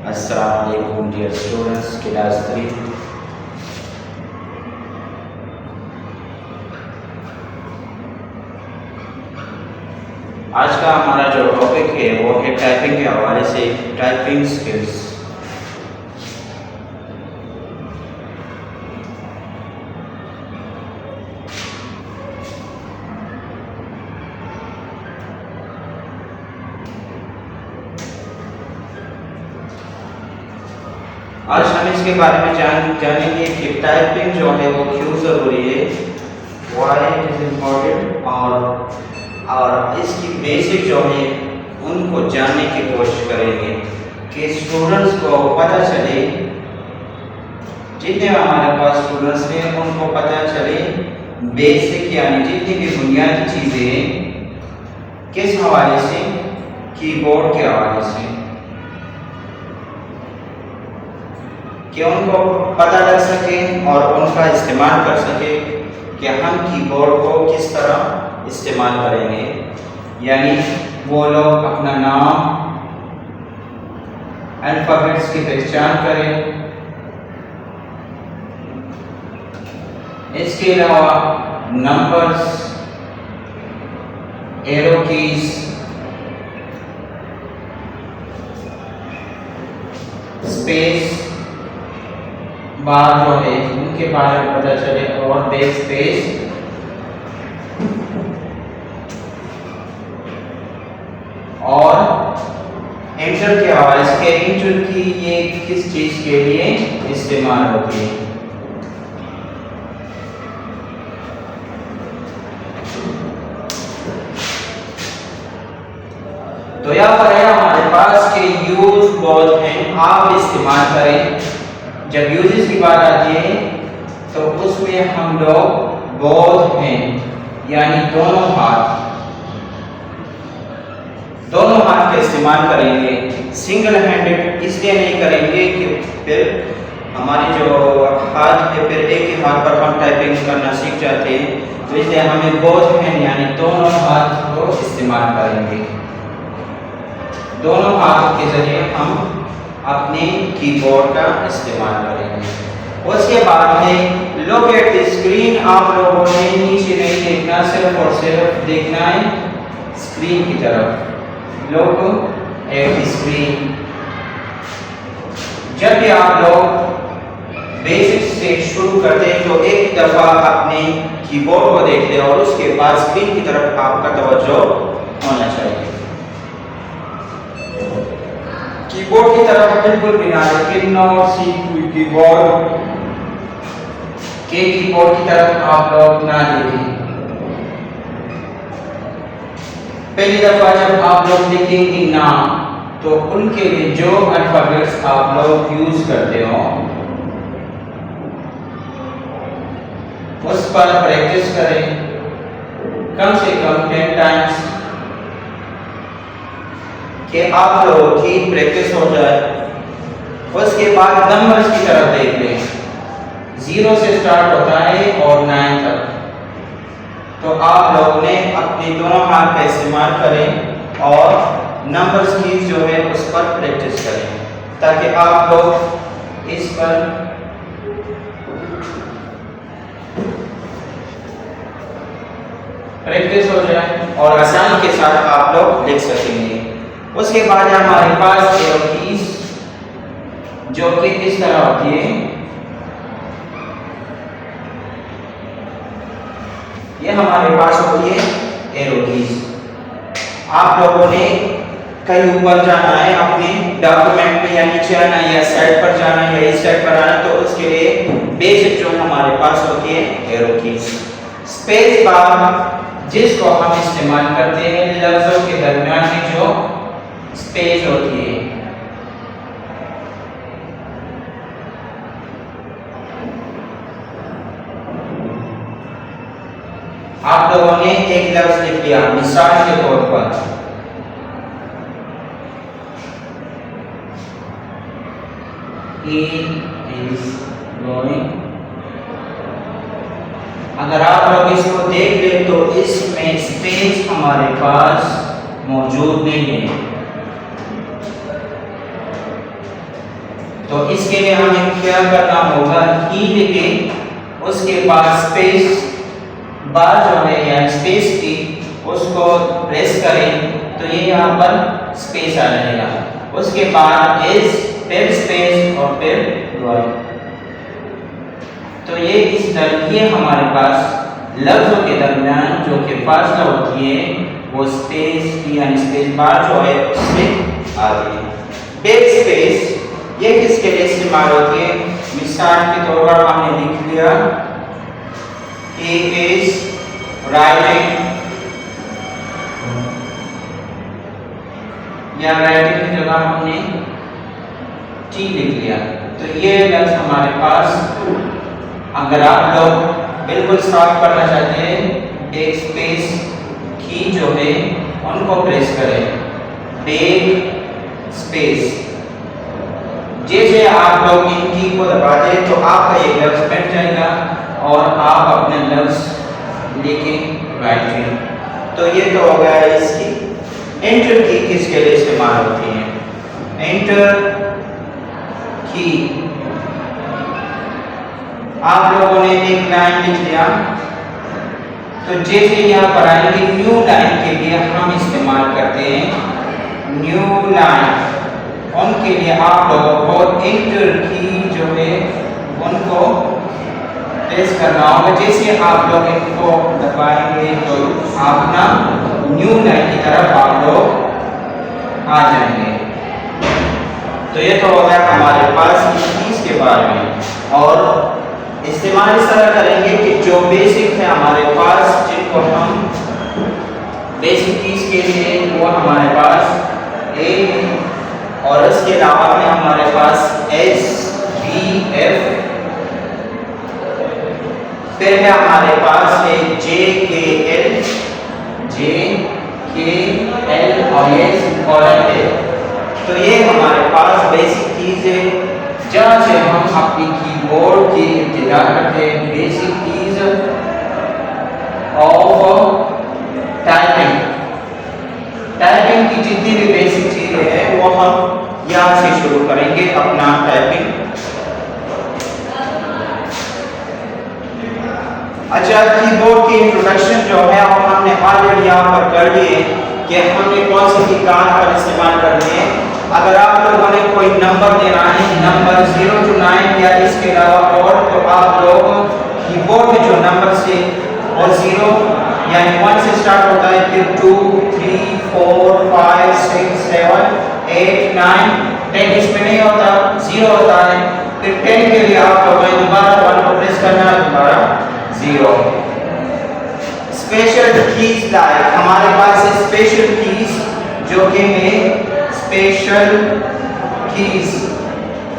अस्सलाम वालेकुम dear students, class 3। आज का हमारा जो टॉपिक है वो है टाइपिंग के हवाले से टाइपिंग स्किल्स। आज हम इसके बारे में जानेंगे कि टाइपिंग जो है वो क्यों ज़रूरी है, व्हाई इट इज़ इम्पोर्टेंट, और इसकी बेसिक जो है उनको जानने की कोशिश करेंगे कि स्टूडेंट्स को पता चले, जितने हमारे पास स्टूडेंट्स हैं उनको पता चले बेसिक यानी जितनी भी बुनियादी चीज़ें हैं किस हवाले से, कीबोर्ड के हवाले से, कि उनको पता लग सके और उनका इस्तेमाल कर सके कि हम कीबोर्ड को किस तरह इस्तेमाल करेंगे। यानी वो लोग अपना नाम, अल्फ़ाबेट्स की पहचान करें, इसके अलावा numbers, arrow keys, space bar जो है उनके बारे में पता चले, और बैक स्पेस, और एंटर के हवाले से एंटर की ये किस चीज के लिए इस्तेमाल होती है। तो यहाँ पर है हमारे पास के यूज बहुत हैं, आप इस्तेमाल करें। जब यूजेस की बात आती है तो उसमें हम लोग बोथ हैं यानी दोनों हाथ का इस्तेमाल करेंगे। सिंगल हैंडेड इसलिए नहीं करेंगे कि फिर हमारे जो हाथ है फिर एक ही हाथ पर हम टाइपिंग करना सीख जाते हैं, तो इसलिए हमें बोथ हैंड यानी दोनों हाथ को इस्तेमाल करेंगे। दोनों हाथ के जरिए हम अपने कीबोर्ड का इस्तेमाल करेंगे। उसके बाद में लुक एट द स्क्रीन, आप लोगों ने नीचे नहीं देखना, सिर्फ और सिर्फ देखना है स्क्रीन की तरफ। Look at the screen. जब भी आप लोग बेसिक से शुरू करते हैं तो एक दफा अपने कीबोर्ड को देख लें और उसके बाद स्क्रीन की तरफ आपका तवज्जो होना चाहिए। कीबोर्ड की तरफ बिल्कुल भी ना देखें, नॉट सी कीबोर्ड के कीबोर्ड की तरफ आप लोग ना देखें। पहली दफा जब आप लोग देखेंगे ना तो उनके लिए जो अल्फाबेट्स आप लोग यूज करते हो उस पर प्रैक्टिस करें कम से कम 10 टाइम्स, कि आप लोगों की प्रैक्टिस हो जाए। उसके बाद नंबर्स की तरफ देख लें, 0 से स्टार्ट होता है और 9 तक, तो आप लोगों ने अपने दोनों हाथ का इस्तेमाल करें और नंबर्स की जो है उस पर प्रैक्टिस करें ताकि आप लोग इस पर प्रैक्टिस हो जाए और आसानी के साथ आप लोग लिख सकेंगे। उसके बाद हमारे पास एरो कीज जो कि इस तरह होती है, ये हमारे पास होती है एरो कीज। आप लोगों ने कहीं ऊपर जाना है अपने डॉक्यूमेंट में, या नीचे आना है, या साइड पर जाना है, या इस साइड पर आना, तो उसके लिए बेसिक जो हमारे पास होती है एरो कीज। स्पेस बार जिसको हम इस्तेमाल करते हैं लफ्जों के दरमियान में जो स्पेस होती है, आप लोगों ने एक लफ्ज लिख लिया मिसाल के तौर पर, he is going। अगर आप लोग इसको देख ले तो इसमें स्पेस हमारे पास मौजूद नहीं है। तो इसके लिए हमें क्या करना होगा, की लेके उसके बाद स्पेस बार जो है या स्पेस की उसको प्रेस करें तो ये यहाँ पर स्पेस आ जाएगा। उसके बाद इज, फिर स्पेस और फिर डॉट। तो ये ये हमारे पास लफ्जों के दरमियान जो कि फासला होती है वो स्पेस की यानी स्पेस बार जो है उससे आती है। बैक स्पेस ये किसके लिए इस्तेमाल होती है? मिसाल के तौर पर हमने लिख लिया he is writing, या राइटिंग की जगह हमने टी लिख लिया। तो ये लफ्ज हमारे पास, अगर आप लोग बिल्कुल साफ करना चाहते हैं, एक स्पेस की जो है उनको प्रेस करें, बैक स्पेस। जैसे आप लोग इन की को दबा दें तो आपका ये लफ्ज मिट जाएगा और आप अपने लफ्ज लेके बैठें। तो ये तो हो गया इसकी। एंटर की किसके लिए इस्तेमाल होती है? एंटर की आप लोगों ने एक लाइन लिख लिया, तो जैसे यहाँ पर आएंगे न्यू लाइन के लिए हम इस्तेमाल करते हैं न्यू लाइन। उनके लिए आप लोगों को एंटर की जो है उनको प्रेस करना होगा। जैसे आप लोग इनको दबाएंगे तो आप ना न्यू लाइन की तरफ आप लोग आ जाएंगे। तो ये तो हो गया हमारे पास इस चीज के बारे में। और इस्तेमाल इस तरह करेंगे कि जो बेसिक है हमारे पास, जिनको हम बेसिक चीज के लिए वो हमारे पास ए है, और इसके अलावा में हमारे पास एस, बी, एफ, फिर है हमारे पास है जे, के, एल, जे, के, एल और ये कॉलन है। तो ये हमारे पास बेसिक चीज है जहाँ से हम अपनी कीबोर्ड की इब्तिदा करते हैं। Basic keys of typing, typing की जितनी भी बेसिक चीजें हैं वो हम यहाँ से शुरू करेंगे अपना टाइपिंग। अच्छा, कीबोर्ड की इंट्रोडक्शन जो है वो हमने ऑलरेडी यहाँ पर कर लिए कि हमने कौन सी की कहाँ पर इस्तेमाल करनी है। अगर आप लोगों ने कोई नंबर देना है, नंबर 0 to 9 या इसके अलावा और, तो आप लोग कीबोर्ड में जो नंबर से और 0 यानी 1 से स्टार्ट होता है, फिर 2, 3, 4, 5, 6, 7, 8, 9, 10 इसमें नहीं होता, 0 होता है। फिर 10 के लिए आप लोगों ने दोबारा 1 को प्रेस करना है, दोबारा 0। स्पेशल कीज लाइक हमारे पास स्पेशल कीज जो कि है स्पेशल कीज,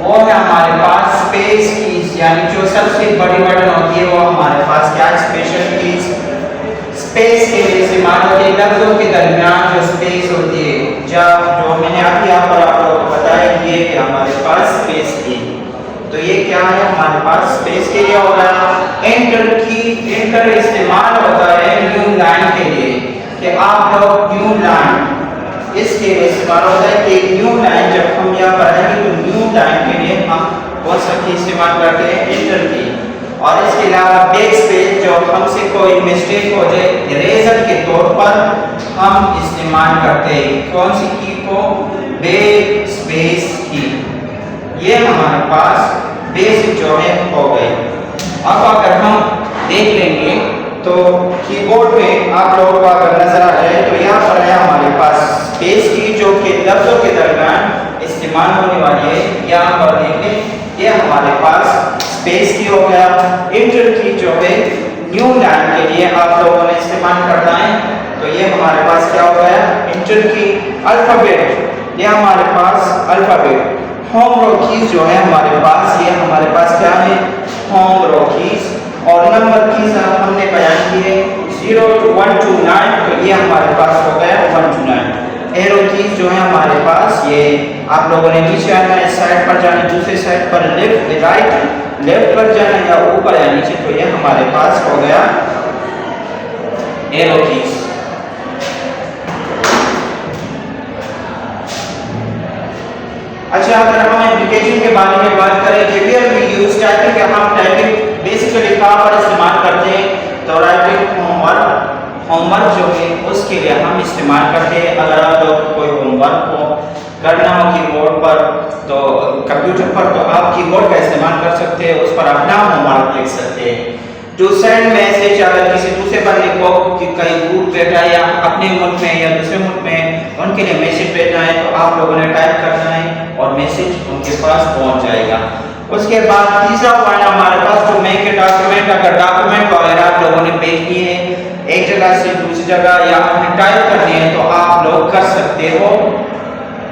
वो है हमारे पास स्पेस कीज, यानी जो सबसे बड़ी बटन होती है वो हमारे पास क्या है? Special keys. स्पेस के लिए इस्तेमाल होती है लफ्जों के दरमियान जो स्पेस होती है, जब जो मैंने अभी यहाँ पर आप लोगों को बताया ये है हमारे पास स्पेस की। तो ये क्या है हमारे पास स्पेस के लिए होगा। एंटर की, एंटर इस्तेमाल होता है न्यू लाइन के लिए कि आप लोग न्यू लाइन, इसके लिए इस्तेमाल होता है कि न्यू लाइन जब हम यहाँ पर आएंगे तो न्यू लाइन के लिए हम कौन सा की इस्तेमाल करते हैं? एंटर की। और इसके अलावा बैक स्पेस जो हमसे कोई मिस्टेक हो जाए इरेजर के तौर पर हम इस्तेमाल करते हैं कौन सी की को? बैक स्पेस की। ये हमारे पास बेसिक जो है हो गई। अब अगर हम देख लेंगे तो कीबोर्ड में आप लोगों को अगर नजर आ जाए तो यहाँ पर है हमारे पास स्पेस की जो कि लफ्जों के दरमियान इस्तेमाल होने वाली है। यहाँ पर देखें ये हमारे पास स्पेस की हो गया। एंटर की जो है न्यू लाइन के लिए आप लोगों ने इस्तेमाल करना है, तो ये हमारे पास क्या हो गया? एंटर की। अल्फाबेट, ये हमारे पास अल्फाबेट। होम रो कीज जो है हमारे पास, ये हमारे पास क्या है? होम रो कीज। और नंबर कीज हमने बयान की है 0 to 1 to 9, तो ये हमारे पास हो गया 1 to 9। एरो कीज जो है हमारे पास, ये आप लोगों ने नीचे आना है, इस साइड पर जाना, दूसरे साइड पर लेफ्ट, राइट, लेफ्ट पर जाना या ऊपर या नीचे, तो ये हमारे पास हो गया एरो कीज। अच्छा, अगर हम एप्लीकेशन के बारे में बात करें कि वेयर वी यूज टाइपिंग, हम टाइपिंग बेसिकली कहाँ पर इस्तेमाल करते हैं, तो राइटिंग होमवर्क जो है उसके लिए हम इस्तेमाल करते हैं। अगर आप लोग कोई होमवर्क हो करना हो कीबोर्ड पर, तो कंप्यूटर पर, तो आप कीबोर्ड का इस्तेमाल कर सकते हैं, उस पर अपना होमवर्क लिख सकते हैं। टू सेंड मैसेज, अगर किसी दूसरे बंदे को कि कहीं दूर बैठा है या अपने मुल्क में या दूसरे मुल्क में उनके लिए मैसेज भेजना है, तो आप लोगों ने टाइप करना है और मैसेज उनके पास पहुंच जाएगा। उसके बाद तीसरा पॉइंट हमारे पास जो मेक ए डॉक्यूमेंट, अगर डॉक्यूमेंट वगैरह आप लोगों ने भेजनी है एक जगह से दूसरी जगह या आपने टाइप करनी है, तो आप लोग कर सकते हो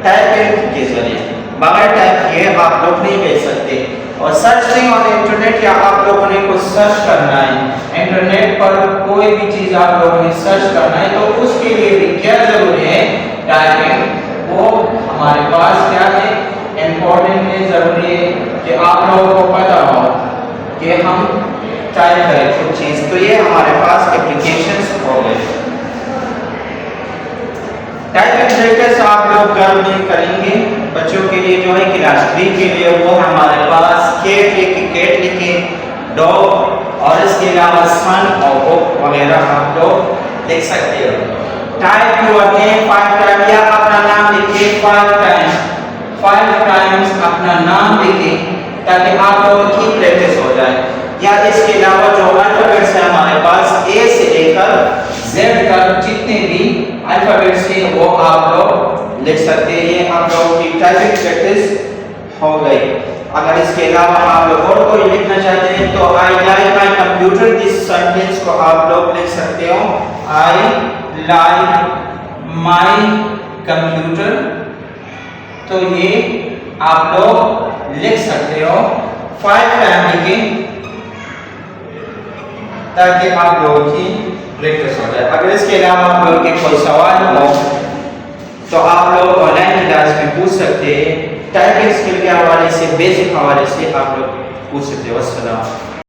टाइपिंग के जरिए। बगैर टाइप किए आप लोग नहीं भेज सकते। और सर्चिंग ऑन इंटरनेट, या आप लोगों ने कुछ सर्च करना है इंटरनेट पर, कोई भी चीज आप लोगों ने सर्च करना है, तो उसके लिए भी क्या जरूरी है, टाइपिंग। वो हमारे पास क्या है, इम्पोर्टेंट है, जरूरी है कि आप लोगों को पता हो कि हम टाइप करें कुछ चीज। तो ये हमारे पास एप्लीकेशंस हो गए। टाइपिंग प्रैक्टिस आप लोग घर में करेंगे। बच्चों के लिए जो है क्लास 3 के लिए वो हमारे पास केट लिखे, डॉग और इसके अलावा सन और बुक वगैरह आप लोग लिख सकते हो। टाइप योर नेम 5 टाइम, या अपना नाम लिखिए 5 टाइम्स अपना नाम लिखिए, ताकि आप लोगों की प्रैक्टिस हो जाए। या इसके अलावा जो अल्फाबेट्स है हमारे पास ए से लेकर जेड तक जितने भी अल्फाबेट्स हैं वो आप लोग लिख सकते हैं। ये आप लोगों की टाइपिंग प्रैक्टिस हो गई। अगर इसके अलावा आप लोग और कोई लिखना चाहते हैं तो I like my computer, this sentence को आप लोग लिख सकते हो, आई लाइक माई कंप्यूटर। तो ये आप लोग लिख सकते हो 5 टाइम लिखें, ताकि आप लोगों की प्रैक्टिस हो जाए। अगर इसके अलावा आप लोगों के कोई सवाल हो तो आप लोग ऑनलाइन क्लास में पूछ सकते हैं। टाइपिंग स्किल के हवाले से, बेसिक हवाले से आप लोग पूछ सकते हो। अस्सलाम।